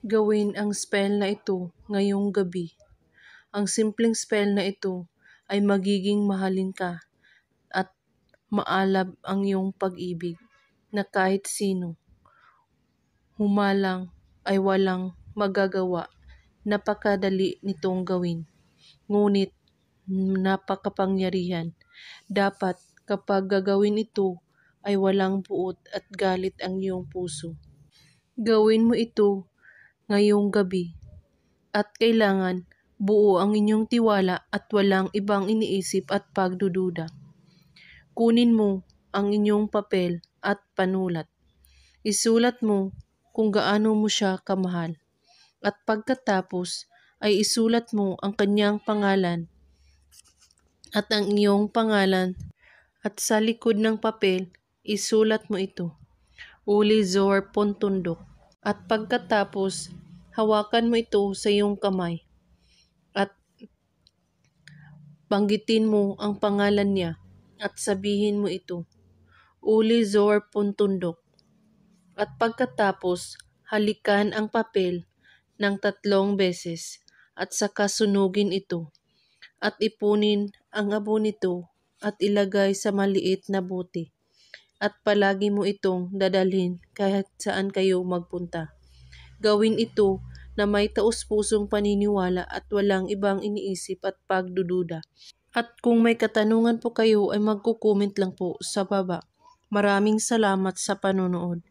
Gawin ang spell na ito ngayong gabi. Ang simpleng spell na ito ay magiging mahalin ka at maalab ang iyong pag-ibig na kahit sino humalang ay walang magagawa. Napakadali nitong gawin, ngunit napakapangyarihan. Dapat kapag gagawin ito ay walang puot at galit ang iyong puso. Gawin mo ito ngayong gabi at kailangan buo ang inyong tiwala at walang ibang iniisip at pagdududa. Kunin mo ang inyong papel at panulat. Isulat mo kung gaano mo siya kamahal. At pagkatapos ay isulat mo ang kanyang pangalan at ang iyong pangalan. At sa likod ng papel, isulat mo ito, Uli Zor Pontundok. At pagkatapos, hawakan mo ito sa iyong kamay at banggitin mo ang pangalan niya at sabihin mo ito, Uli Zor Pontundok. At pagkatapos, halikan ang papel ng 3 beses at saka sunugin ito at ipunin ang abo nito at ilagay sa maliit na bote at palagi mo itong dadalhin kahit saan kayo magpunta. Gawin ito na may taus-pusong paniniwala at walang ibang iniisip at pagdududa. At kung may katanungan po kayo ay magko-comment lang po sa baba. Maraming salamat sa panonood.